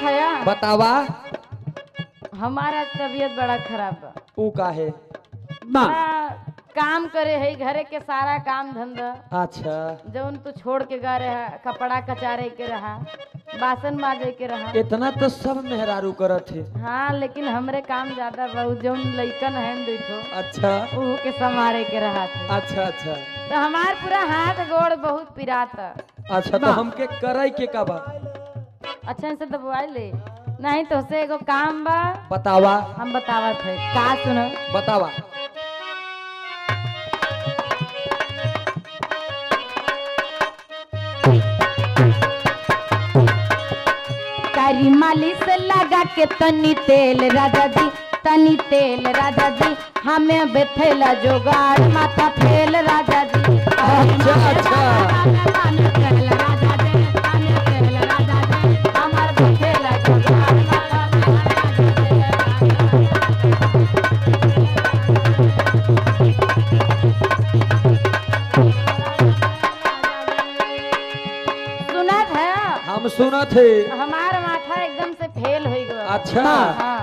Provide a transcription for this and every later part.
है बतावा। हमारा तबीयत बड़ा खराब बा। ऊ का है बड़ा काम करे है घरे के सारा काम धंधा। अच्छा जौन तू छोड़ के गा रहा कपड़ा कचारे के रहा बासन माजे के रहा। इतना तो सब मेहरारू करत है। हाँ लेकिन हमरे काम ज्यादा बहुत जौन लइकन है देखो। अच्छा उहू के संभारे के रहा थे। अच्छा अच्छा तो हमार पूरा हाथ गोड़ बहुत पिराता। अच्छा तो हमके करे के का बा? अच्छा से दबाई ले नहीं तो से एगो काम बा। बतावा। हम बतावत है का सुनो। बतावा। कारी मालिश लगा के तनी तेल राजा जी तनी तेल राजा जी हमें बेथेला जोगाड़ माथा फेल राजा जी। अच्छा अच्छा तनी तेल राजा जी तनी तेल राजा जी हमार बेथेला जोगाड़ माथा सुनत है। हम सुनत है। हमार माथा एकदम से फेल हो गया। अच्छा हाँ।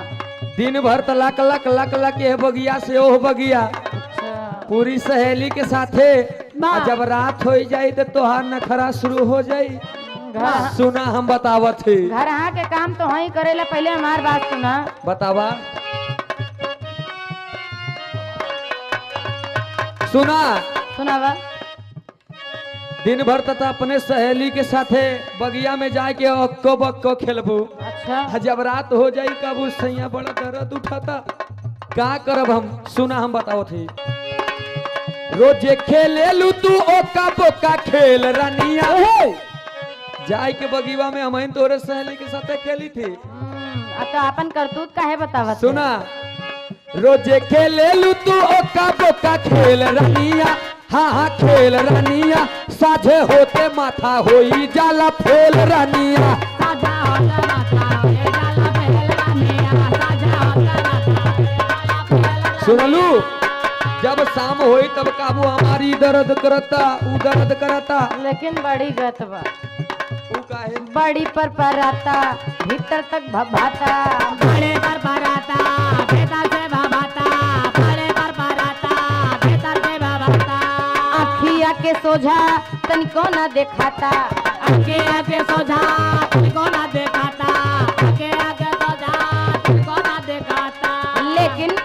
दिन भर तो लक लक लक लक ये बगिया से ओह बगिया अच्छा पूरी सहेली के साथे। जब रात हो जाई तो तोहार नखरा शुरू हो जाई। घर सुना हम बतावत है। घर यहाँ के काम तो वही करेला। पहले हमार बात सुना। बतावा। सुना सुनावा। दिन भर तक अपने सहेली के साथे बगिया में जाके अक्को बक्को खेलबू। अच्छा जब रात हो जाई कबू सैया बड़ा दर्द उठाता का करब हम। सुना हम बताओ थे। रोजे खेले लू तू ओका बोका खेल रानिया जाए के बगीवा में हम तोरे सहेली के साथे खेली थी। तो अपन करतूत काहे बतावत। सुना रोजे खेले लू तू ओका बोका खेल रानिया। हाँ हाँ खेल रानिया साझे होते माथा होई जाला फेल रानिया। साझा होता माथा होई जाला फेल रानिया साझा होता माथा फेल। सुनलू जब शाम होई तब काबू हमारी दर्द करता ऊ दर्द करता। लेकिन बड़ी गत बा। ऊ काहे? बड़ी पर पराता भीतर तक भभाता बड़े पर पराता भीतर से भभाता बड़े पर पराता भीतर से भभाता। अखिया के सोझा तनिको न देखाता अखिया के सोझा तनिको न देखाता अखिया के सोझा तनिको न देखाता। लेकिन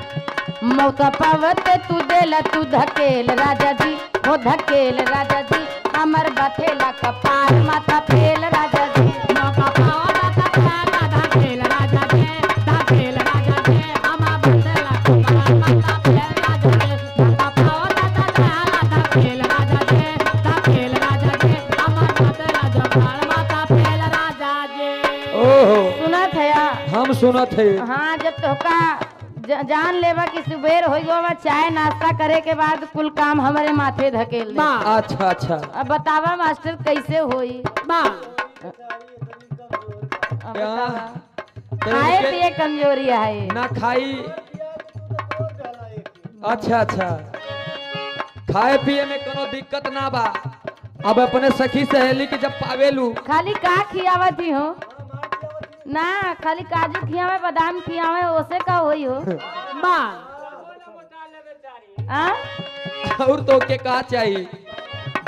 मौका पावत तू देला तू धकेल राजा जी हो धकेल राजा जी हमर बथेला कपार माथा फेल राजा जी। मौका पावत तू धकेल राजा जी धकेल राजा जी हमर बथेला कपार माथा फेल राजा जी। मौका पावत तू धकेल राजा जी धकेल राजा जी हमर बथेला कपार माथा फेल राजा जी। ओहो सुनत है हम सुनत है। हाँ जब तोहका जान लेवा कि सुबेर हो गो चाय नाश्ता करे के बाद कुल काम हमारे माथे धकेल दे। अच्छा अच्छा अब बतावा मास्टर कैसे होई। खाए पिए कमजोरी है ना खाई। अच्छा अच्छा खाए पिए में कोनो दिक्कत ना बा। अब अपने सखी सहेली के जब पावेलू खाली का खियावत ही हो ना खाली काजू खियावे बादाम खियावे ओसे का होई हो। और तो के का चाहिए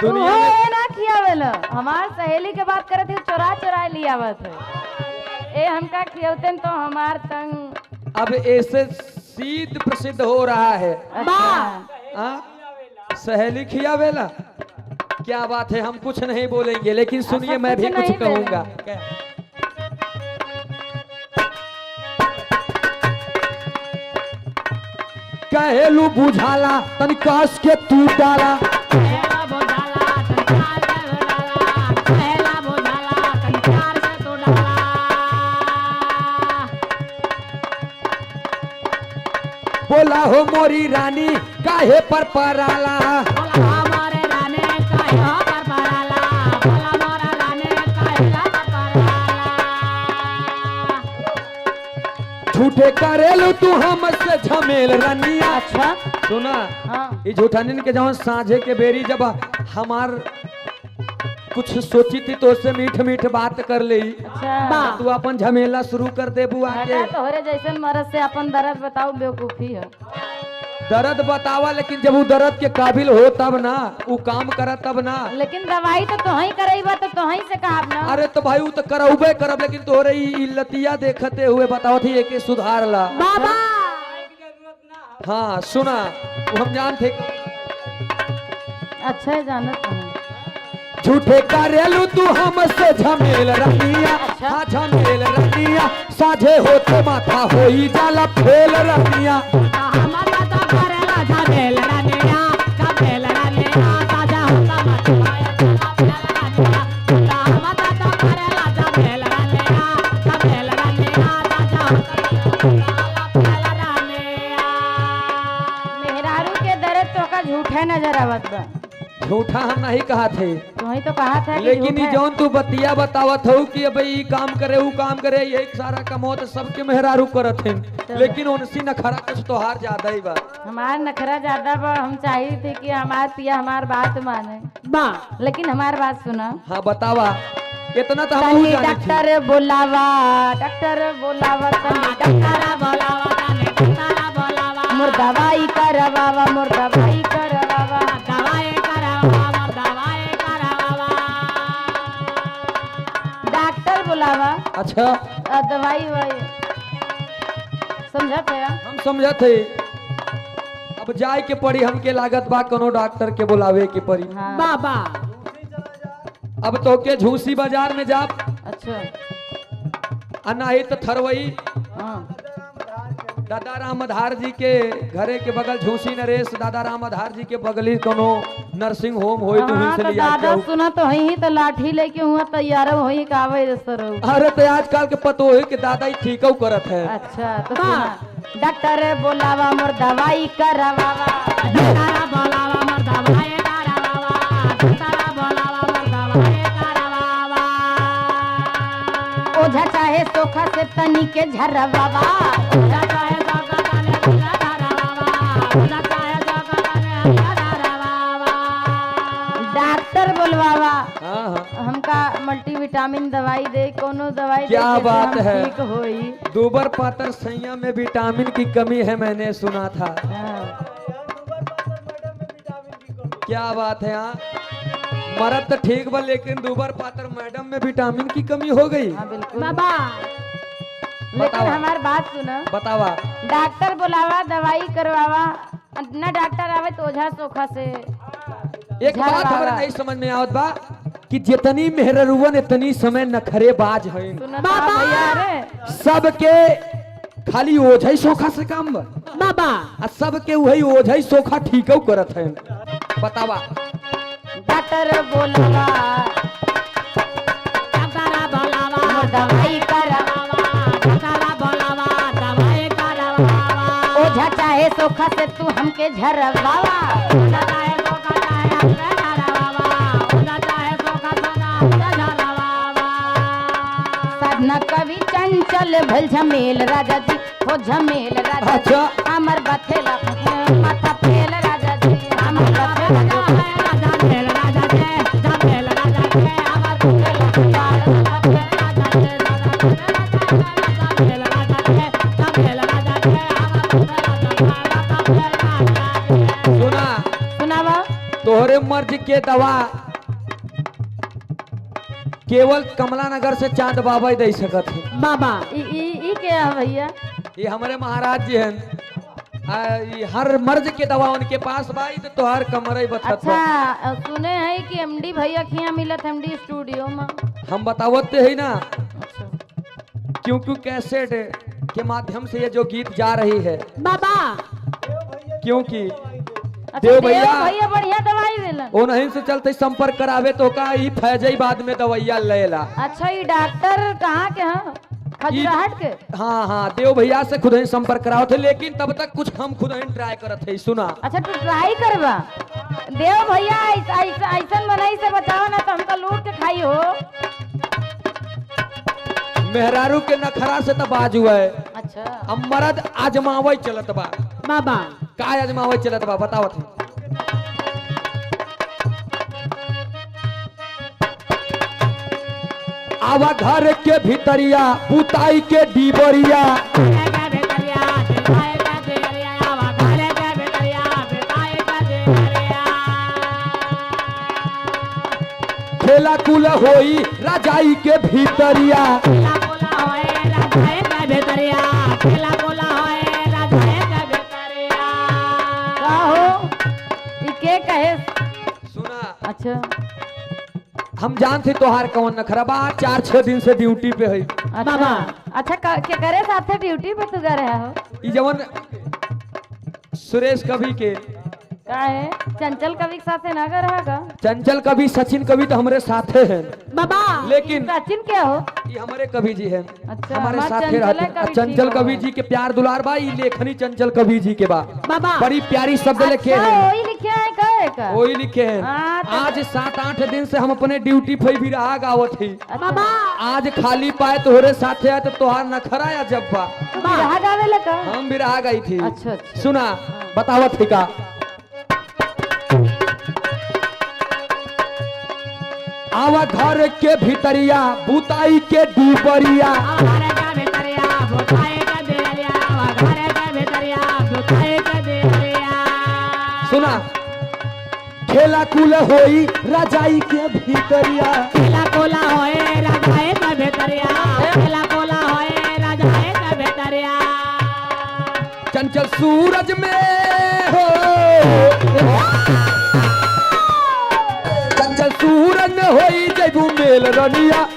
दुनिया ओहो, में। ए ना खियावेला हमार सहेली के बात करत है चोरा चोरा लियावत है। ए हमका खियावतन तो हमार तंग अब ऐसे सिद्ध प्रसिद्ध हो रहा है। अच्छा। सहेली खियावेला क्या बात है। हम कुछ नहीं बोलेंगे लेकिन सुनिए मैं भी कुछ कुछ नहीं कहूंगा। कहेलू बुझाला तनिकास के तू डाला बोला हो मोरी रानी काहे पर पराला। झूठे करेलू तू हमसे झमेल रनिया। अच्छा सुना हाँ ये झूठानिन के जवन साझे के बेरी जब हमार कुछ सोची थी तो उससे मीठ मीठ बात कर ली। अच्छा तू अपन झमेला शुरू कर दे बुआ के। हटा तोहरे जैसन मरद से अपन दर्द बताओ बेवकूफी है। दर्द बतावा, लेकिन जब वो दर्द के काबिल हो तब ना, वो काम करा तब ना। लेकिन दवाई तो तोही करेबा तो तोही से कहब ना। अरे तो भाई वो तो करौबे करब, लेकिन तोहरे ई लतिया देखते हुए बताओ थी एक सुधार ला। बाबा हाँ सुना, वो हम जानते। अच्छा है जानत हूँ। झूठे करेलू तू हमसे झमेल रनिया। अच्छा। हाँ झमेल रनिया, साझे होते माथा होई जाला फेल रनिया। मेहरारू के दर्द तो का झूठे नजर आवत बा। झूठा हम नहीं कहा थे, तोही तो कहा था कि लेकिन झूठ ई है। जौन तू बतिया बतावत हो कि अब ई काम करे वो काम करे, यही सारा कमौत सबके मेहरारू करत हैं, लेकिन उनसी नखरा कुछ तोहार ज्यादा ही बा। हमार नखरा ज्यादा बा। हम चाहिए थे कि हमार पिया हमार बात माने बा, लेकिन हमार बात सुना। हाँ बतावा, इतना तो हम तनी जाने थी। डॉक्टर बोलावा, डॉक्टर बोलावा, तनी डॉक्टर बोलावा, तनी डॉक्टर बोलावा। मोर दवाई करवावा, मोर दवाई करवावा, दवाई करवावा, मोर दवाई करवावा। डॉक्टर बुलावा। अच्छा दवाई वाई समझत है। हम समझत है, अब जाए के पड़ी हमके लागत बा कोनो डॉक्टर के बुलावे के पड़ी। हाँ। बाबा अब तो के झूसी बाजार में जा, अच्छा नहीं तो थरवई हाँ। दादा राम आधार जी के घरे के बगल झूसी नरेश दादा राम आधार जी के बगली कोनो नर्सिंग होम होई तो हाँ, से तो लिया दादा के। सुना तो ही तो लाठी लेके हुआ तैयार वही कावे सर। अरे तो आजकल के पतो है कि दादा ही ठीक करत है। अच्छा तो सुना, डॉक्टर बोलावा मोर दवाई करवावा, डॉक्टर बोलावा मोर दवाई करवावा, डॉक्टर बोलावा मोर दवाई करवावा। ओझा चाहे सोखा से तनी के झरवावा, ओझा चाहे सोखा तनी के झरवावा, ओझा चाहे सोखा तनी के झरवावा। डॉक्टर बोलवावा। हाँ हाँ हमका मल्टीविटामिन दवाई दे, कोनो दवाई क्या दे, बात हम है। ठीक होई। दूबर पातर सैया में विटामिन की कमी है, मैंने सुना था। हाँ। क्या बात है। हाँ मरद तो ठीक बा, लेकिन दूबर पातर मैडम में विटामिन की कमी हो गई। हाँ बिल्कुल बाबा। लेकिन बतावा। हमार बात सुना, बतावा। डॉक्टर बुलावा दवाई करवावा, न डॉक्टर आवे तो ओझा सोखा से एक बात झरवावा। हमारे नहीं समझ में आवत बा कि जितनी मेहररुवन इतनी समय नखरेबाज हैं। सुना भैया रे। सबके खाली ओझा ही सोखा से काम बा बाबा, आ सबके वही ओझा ही सोखा ठीक करत है। बतावा। डॉक्टर बोलावा, डॉक्टर बोलावा मोर दवाई करवावा, डॉक्टर बोलावा दवाई करवावा। ओझा चाहे सोखा से तू हमके झरवावा, ओझा चाहे सोखा चाहे हमके झरवावा, ओझा चाहे सोखा सोखा हमके झरवावा। साधना कवि चंचल भल झमेल राजा जी, हो झमेल राजा जी। अच्छा। हमर बथेला माथा फेल राजा जी, हमर बथेला राजा फेल राजा जी, झमेल राजा जी। हमर बथेला राजा जी, झमेल राजा जी, झमेल राजा जी। सुना, सुनावा। तोहरे मर्ज के दवा केवल कमला नगर से चांद बाबा ही दे सकत है। बाबा ई क्या है भैया? ये हमारे महाराज जी हैं। ये हर मर्ज के दवा उनके पास बाई तो तोहर कमर ही बता। अच्छा सुने हैं कि एमडी भैया के यहाँ मिलत एमडी स्टूडियो में। हम बतावत है ना, अच्छा क्योंकि कैसेट के माध्यम से ये जो गीत जा रही है बाबा, क्योंकि अच्छा देव भैया भैया बढ़िया दवाई देलन। वो नहीं से चलते संपर्क करावे तो का ही फैजई बाद में दवाइया लेला। अच्छा ये डॉक्टर कहाँ के हैं? खजुराहट के? हाँ हाँ देव भैया से खुद ही संपर्क कराओ थे, लेकिन तब तक कुछ हम खुद ही ट्राई करत है। सुना। अच्छा तू ट्राई करवा। देव भैया ऐसा बनाई से बचाओ ना तो हमको लूट के खाई हो। मेहरारू के नखरा से तो बाजू है। अच्छा अब मर्द आजमावे चलत बा। बाबा का आजमावे चलत बा बतावत है। आवा घर के भीतरिया बुताई के डीबरिया खेला कुल होई राजाई के भीतरिया का हो ई के कहे सुना अच्छा हम जानते तोहार कौन नखरा बा 4-6 दिन से ड्यूटी पे है बाबा अच्छा के करे साथे ड्यूटी पे तू जा रहा हो ई जवन सुरेश कवि के का है चंचल कवि के साथे ना कर रहा का चंचल कवि सचिन कवि तो हमारे साथे हैं बाबा लेकिन सचिन क्या हो ये हमारे कवि जी हैं अच्छा, हमारे हमार साथे चंचल रहते कवि चंचल जी कवि हो। जी के प्यार दुलार बा ई लेखनी चंचल कवि जी के बा बाबा बड़ी प्यारी शब्द लिखे अच्छा हैं वही लिखे है कहे का वही लिखे हैं हाँ, तो- आज 7-8 दिन से हम अपने ड्यूटी पे भी रहा गावत थी बाबा आज खाली पाए तोहरे साथे आए तो तोहार नखरा या जब बा बिरहा गावे लगा हम भी रहा गई थी अच्छा, अच्छा। सुना बतावत थी का आवा घर के भीतरिया बुताई के डीबरिया सुना खेला कुल होई राजाई के भीतरिया चंचल सूरज में हो चंचल सूरज में होई जैबू मेल रनिया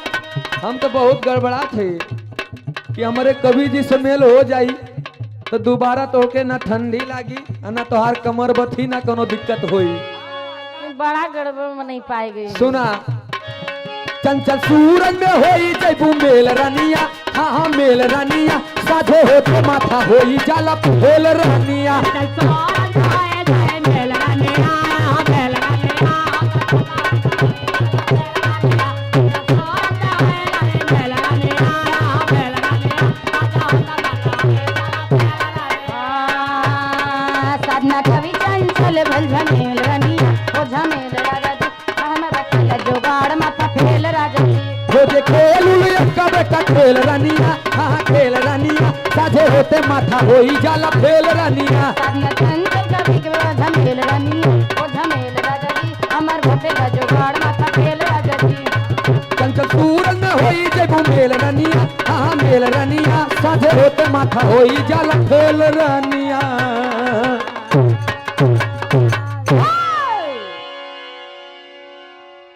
हम तो बहुत गड़बड़ा थे कि हमारे कवि जी से मेल हो जाई तो दोबारा तोके ना ठंडी लागी ना तोहार कमर बथी ना कोनो दिक्कत होई बड़ा गड़बड़ में नहीं पाई गई सुना चंचल सूरज में होई जैबू मेल रनिया हाँ मेल रनिया साझे होते माथा होई जाला फूल रनिया साधना कवि चंचल भल झमेल रनिया ओ झमेल राजा जी हम रखल जोगाड़ माथा फेल राजा जी हो जे खेल का बेटा खेल रनिया हाँ खेल रनिया साझे होते माथा होई जाला फेल रनिया साधना चंचल कवि के झमेल रनिया ओ झमेल राजा जी हमर भटे जोगाड़ माथा फेल राजा जी चंचल सूरज में होई जैबू मेल रनिया हाँ मेल रनिया साझे होते माथा होई जाला फेल रनिया